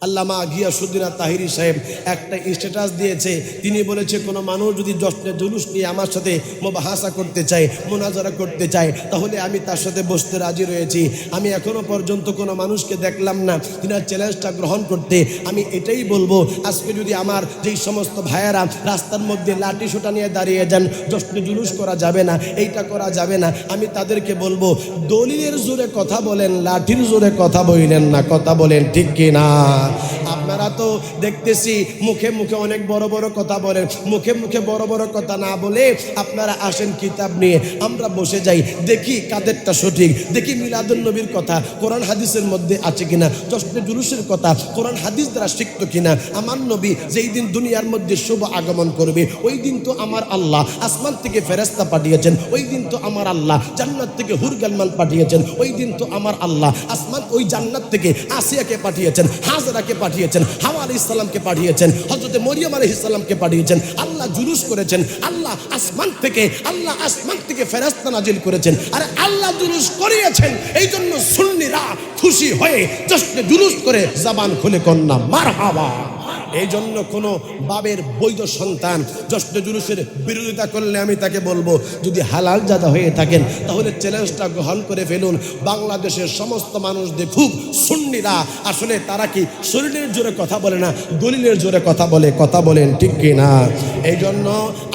আল্লামা গিয়াসউদ্দিন তাহিরি সাহেব একটা স্ট্যাটাস দিয়েছে। তিনি বলেছে কোনো মানুষ যদি জশ্নে জুলুস নিয়ে আমার সাথে মুবাহাসা করতে চায়, মুনাজারা করতে চায়, তাহলে আমি তার সাথে বসতে রাজি রয়েছি। আমি এখনো পর্যন্ত কোনো মানুষকে দেখলাম না তিনার চ্যালেঞ্জটা গ্রহণ করতে। আমি এটাই বলবো, আজকে যদি আমার যেই সমস্ত ভাইয়েরা রাস্তার মধ্যে লাঠি সোটা নিয়ে দাঁড়িয়ে যান, জশ্নে জুলুস করা যাবে না, এইটা করা যাবে না, আমি তাদেরকে বলবো দলিলের জোরে কথা বলেন, লাঠির জোরে কথা বললেন না। কথা বলেন ঠিক কি না? আপনারা তো দেখতেছি মুখে মুখে অনেক বড় বড় কথা বলেন, মুখে মুখে বড় বড় কথা না বলে আপনারা আসেন কিতাব নিয়ে, আমরা বসে যাই, দেখি কাদেরটা সঠিক, দেখি মিলাদুন নবীর কথা কোরআন হাদিসের মধ্যে আছে কিনা, জশ্নে জুলুসের কথা কোরআন হাদিস দ্বারা শিখত কিনা। আমার নবী যেই দিন দুনিয়ার মধ্যে শুভ আগমন করবে, ওই দিন তো আমার আল্লাহ আসমান থেকে ফেরেশতা পাঠিয়েছেন, ওই দিন তো আমার আল্লাহ জান্নাত থেকে হুরগালমান পাঠিয়েছেন, ওই দিন তো আমার আল্লাহ আসমান ওই জান্নাত থেকে আসিয়াকে পাঠিয়েছেন, হাজরাকে পাঠিয়েছেন, হাওয়া আলাইহিস সালামকে পাঠিয়েছেন, হযরত মরিয়ম আলাইহিস সালামকে পাঠিয়েছেন। আল্লাহ জুলুস করেছেন, আল্লাহ আসমান থেকে ফেরেশতা নাজিল করেছেন, আর আল্লাহ জুলুস করিয়েছেন। এই জন্য সুন্নিরা খুশি হয়ে জশ্নে জুলুস করে জবান খুলে কন্যা মারহাবা। এই জন্য কোনো বাবের বৈধ সন্তান জশ্নে জুলুসের বিরোধিতা করলে আমি তাকে বলবো, যদি হালাল জাদা হয়ে থাকেন তাহলে চ্যালেঞ্জটা গ্রহণ করে ফেলুন। বাংলাদেশের সমস্ত মানুষ দেখুক সুন্নিরা আসলে তারা কি শরীরের জোরে কথা বলে না, দলিলের জোরে কথা বলে। কথা বলেন ঠিক কি না? এই জন্য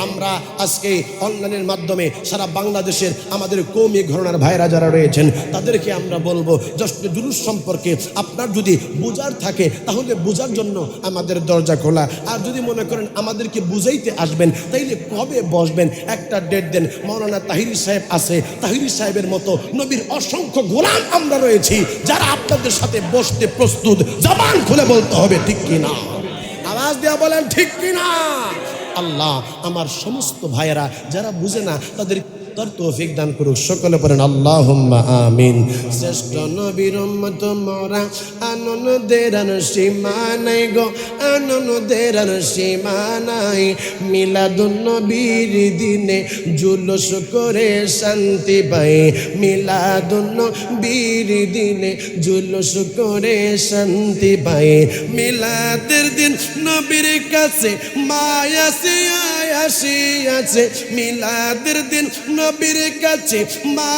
আমরা আজকে অনলাইনের মাধ্যমে সারা বাংলাদেশের আমাদের কওমি ঘরানার ভাইরা যারা রয়েছেন তাদেরকে আমরা বলবো, জশ্নে জুলুস সম্পর্কে আপনার যদি বোঝার থাকে তাহলে বোঝার জন্য আমাদের দরজা খোলা। আর যদি মনে করেন আমাদেরকে বুঝাইতে আসবেন, তাইলে কবে বসবেন একটা ডেট দেন। মাওলানা তাহিরি সাহেব আছে, তাহিরি সাহেবের মতো নবীর অসংখ্য গোলাম আমরা রয়েছি যারা আপনাদের সাথে বসতে প্রস্তুত। জবান খুলে বলতে হবে ঠিক কি না? আওয়াজ দেওয়া বলেন ঠিক কি না? আল্লাহ আমার সমস্ত ভাইয়েরা যারা বুঝে না তাদের তার তৌফিক দান করুক। সকলে পড়েন আল্লাহুম্মা আমিন। শ্রেষ্ঠ নবীর উম্মত মোরা, আনন্দের আর সীমা নাই গো, আনন্দের আর সীমা নাই। মিলাদুন নবীর দিনে জুলুস করে শান্তি পাই, মিলাদুন নবীর দিনে জুলুস করে শান্তি পাই। মিলাদের দিন নবীর কাছে মায়াসি আসিয়াছে, মিলাদের দিন নবীর কাছে মা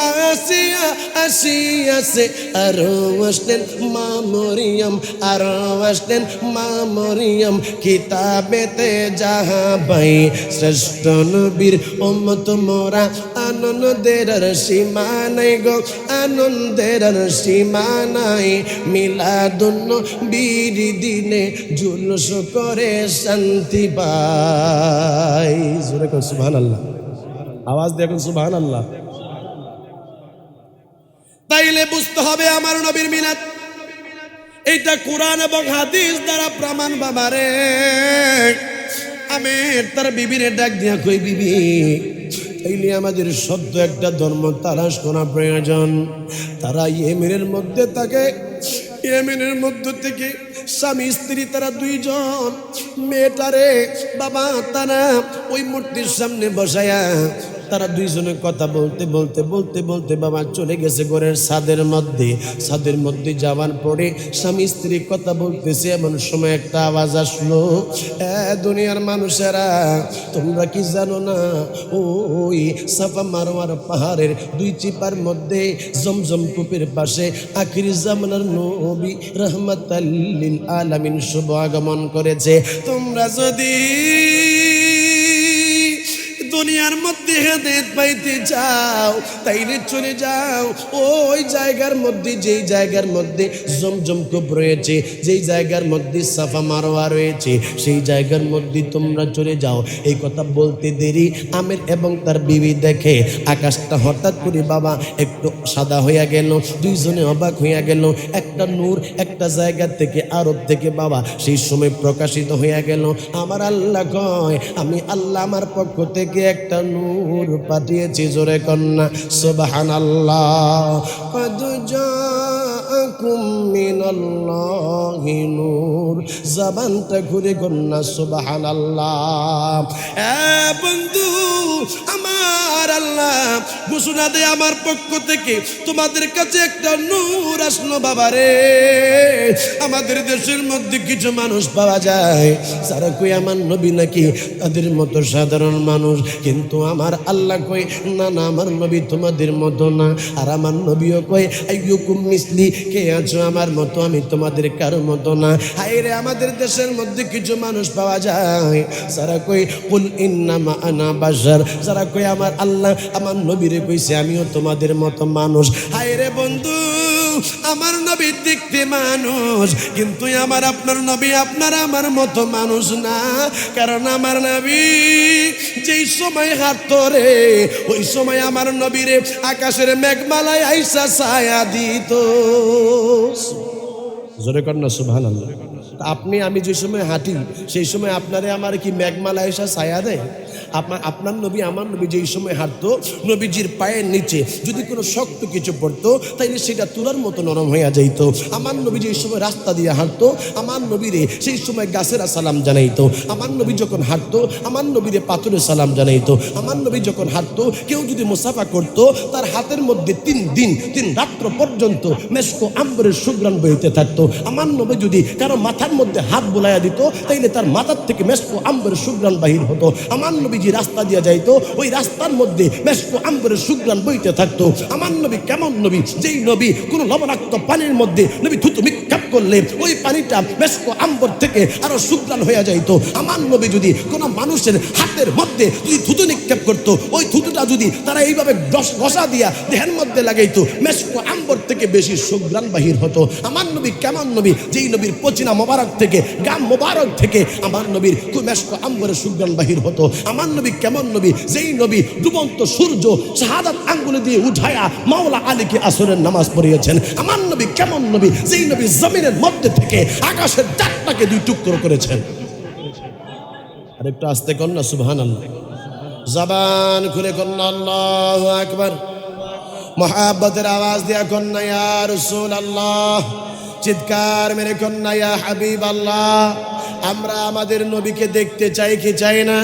আসিয়াছে। আরো আসলেন মা মরিয়ম, আরো আসলেন মা মরিয়ম, কিতাবেতে যাহা পাই। শ্রেষ্ঠ নবীর উম্মত মোরা, আনন্দের আর সীমা নাই গো, আনন্দের আর সীমা নাই। মিলাদুন নবীর দিনে জুলুস করে শান্তি পাই। জোরে কর সুবহানাল্লাহ, আওয়াজ দেখুন সুবহানাল্লাহ। তাইলে বুঝতে হবে আমার নবীর মিলাদ এইটা কোরআন এবং হাদিস দ্বারা প্রমাণ। বাবারে আমি তার বিবিরে ডাক দিয়া কই, বিবি তাইলে আমাদের সদ্য একটা ধর্ম তালাশ করা প্রয়োজন। তারা ইয়েমেনের মধ্যে থাকে, ইয়েমেনের মধ্য থেকে স্বামী স্ত্রী তারা দুইজন। মেয়েটারে বাবা তারা ওই মূর্তির সামনে বসায়া তারা দুইজনে কথা বলতে বলতে বলতে বলতে বাবা চলে গেছে ঘরের ছাদের মধ্যে। ছাদের মধ্যে যাওয়ার পরে স্বামী স্ত্রী কথা বলতেছে, এমন সময় একটা আওয়াজ আসলো, দুনিয়ার মানুষেরা তোমরা কি জানো না, ওই সাফা মারওয়ার পাহাড়ের দুই চিপার মধ্যে জমজম কূপের পাশে আখিরি জামানার নবী রাহমাতাল লিল আলামিন শুভ আগমন করেছে। তোমরা যদি দুনিয়ার মধ্যে হেদায়েত পাইতে চাও তাইলে চলে যাও ওই জায়গার মধ্যে, যেই জায়গার মধ্যে জমজম কূপ রয়েছে, যেই জায়গার মধ্যে সাফা মারওয়া রয়েছে, সেই জায়গার মধ্যে তোমরা চলে যাও। এই কথা বলতে দেরি আমের এবং তার বিবি দেখে আকাশটা হঠাৎ করে বাবা একটু সাদা হইয়া গেল। দুইজনে অবাক হইয়া গেল। একটা নূর একটা জায়গা থেকে, আরব থেকে বাবা সেই সময় প্রকাশিত হইয়া গেল। আমার আল্লাহ কয়, আমি আল্লাহ আমার পক্ষ থেকে একটা নূর পাঠিয়েছি। জোরে কন্যা সুবহানাল্লাহ। কদ জাআকুম মিনাল্লাহি নূর নূর, জবানটা ঘুরে কন্যা সুবহানাল্লাহ। বন্ধু আমার আল্লাহ ঘোষণা দেয় আমার পক্ষ থেকে, তোমাদের কাছে একটা নূর আসলো বাবারে। আমাদের দেশের মধ্যে কিছু মানুষ পাওয়া যায় যারা কই আমার নবী নাকি তাদের মতো সাধারণ মানুষ, কিন্তু আমার আল্লাহ কই না না, আমার নবী তোমাদের মতো না। আর আমার নবীও কই আইয়ুকুম মিসলি, কে আছো আমার মতো, আমি তোমাদের কারো মতো না। হায় রে, আমাদের দেশের মধ্যে কিছু মানুষ পাওয়া যায় যারা কই কুল ইন্নামা আনা বাশার, যারা কই আমার আল্লাহ আমার নবীরে কইছে আমিও তোমাদের মতো মানুষ। হায় রে বন্ধু, আমার নবী দেখতে মানুষ, কিন্তু আমার আপনার নবী আপনার আমার মতো মানুষ না। কারণ আমার নবী যেই সময় হাঁটতো রে, ওই সময় আমার নবীরে আকাশের মেঘমালায় আইসা ছায়া দিত। জোরে কন্যা সুবহানাল্লাহ। আপনি আমি যে সময় হাঁটি সেই সময় আপনারে আমার কি মেঘমালা এসে ছায়া দেয়? আপনার নবী আমার নবী যেই সময় হাঁটতো, নবীজির পায়ের নিচে যদি কোনো শক্ত কিছু পড়তো তাইলে সেটা তুলার মতো নরম হইয়া যাইত। আমার নবী যেই সময় রাস্তা দিয়ে হাঁটতো, আমার নবীরে সেই সময় গাছেরা সালাম জানাইতো। আমার নবী যখন হাঁটতো, আমার নবীরে পাথরে সালাম জানাইতো। আমার নবী যখন হাঁটতো, কেউ যদি মুসাফা করতো, তার হাতের মধ্যে 3 দিন 3 রাত্র পর্যন্ত মেশকো আম্বরের সুঘ্রাণ বইতে থাকতো। আমার নবী যদি কারো মাথার মধ্যে হাত বুলাইয়া দিত, তাইলে তার মাথার থেকে মেশকো আম্বরের সুঘ্রাণ বাহির হতো। আমার নবী যে রাস্তা দিয়ে যাইতো, ওই রাস্তার মধ্যে মেশকো আম্বরের সুঘ্রাণ বইতে থাকতো। আমার নবী কেমন নবী? যেই নবী কোনো লবণাক্ত পানির মধ্যে নবী থুতু নিক্ষেপ করলে ওই পানিটা মেশকো আম্বর থেকে আরো সুঘ্রাণ হয়ে যাইতো। আমার নবী যদি কোনো মানুষের হাতের মধ্যে যদি থুতু নিক্ষেপ করতো, ওই থুতুটা যদি তারা এইভাবে ঘষা দিয়া দেহের মধ্যে লাগাইতো, মেশকো আম্বর থেকে বেশি সুঘ্রাণ বাহির হতো। আমার নবী কেমন নবী? যেই নবীর পচিনা মোবারক থেকে, গাম মোবারক থেকে আমার নবীর মেশকো আম্বরের সুঘ্রাণ বাহির হতো। আমার নবী কেমন নবী? যেই নবী ডুবন্ত সূর্য শাহাদাত আঙ্গুলে দিয়ে উঠায়া মাওলা আলীকে আসরের নামাজ পড়িয়েছেন। আমার নবী কেমন নবী? যেই নবী জমিনের মধ্যে থেকে আকাশের চাঁদটাকে 2 টুকরো করেছেন। আরেকটু আস্তে কন্যা সুবহানাল্লাহ। জবান খুলে কন্যা আল্লাহু আকবার। মোহাব্বতের আওয়াজ দিয়া কন্যা ইয়া রাসূলুল্লাহ। চিৎকার মেরে কন্যা ইয়া হাবিবাল্লাহ। আমরা আমাদের নবীকে দেখতে চাই কি চাই না?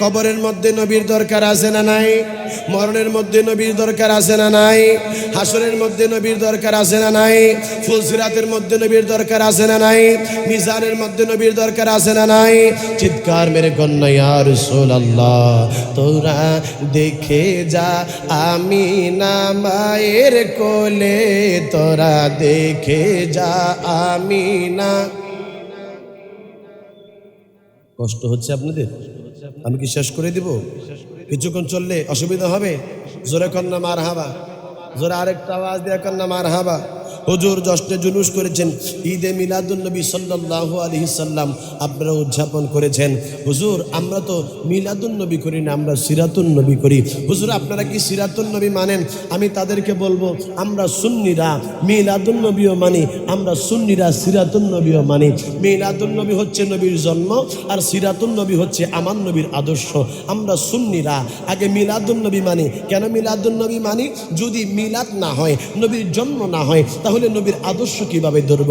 কবরের মধ্যে নবীর দরকার আছে না নাই? মরণের মধ্যে নবীর দরকার আছে না নাই? হাসরের মধ্যে নবীর দরকার আছে না নাই? ফুলসিরাতের মধ্যে নবীর দরকার আছে না নাই? মিজানের মধ্যে নবীর দরকার আছে না নাই? চিৎকার মেরে কন্যা ইয়া রাসূলুল্লাহ। তোরা দেখে যা আমিনা মায়ের কোলে, তোরা দেখে যা আমিনা। কষ্ট হচ্ছে আপনাদের? আমি কি শেষ করে দিব? কিছুক্ষণ চললে অসুবিধা হবে? জোরে কন্যা মারহাবা। জোরে আরেকটা আওয়াজ দিয়ে কন্যা মারহাবা। হুজুর জশ্নে জুলুস করেছেন, ঈদে মিলাদুন নবী সাল্লাল্লাহু আলাইহি সাল্লাম আপনারা উদযাপন করেছেন। হুজুর আমরা তো মিলাদুন নবী করি না, আমরা সিরাতুন নবী করি। হুজুর আপনারা কি সিরাতুন নবী মানেন? আমি তাদেরকে বলবো, আমরা সুন্নিরা মিলাদুন নবীও মানি, আমরা সুন্নিরা সিরাতুন নবীও মানি। মিলাদুন নবী হচ্ছে নবীর জন্ম, আর সিরাতুন নবী হচ্ছে আমার নবীর আদর্শ। আমরা সুন্নিরা আগে মিলাদুন নবী মানি। কেন মিলাদুন নবী মানি? যদি মিলাদ না হয়, নবীর জন্ম না হয়, তাহলে নবীর আদর্শ কিভাবে ধরব?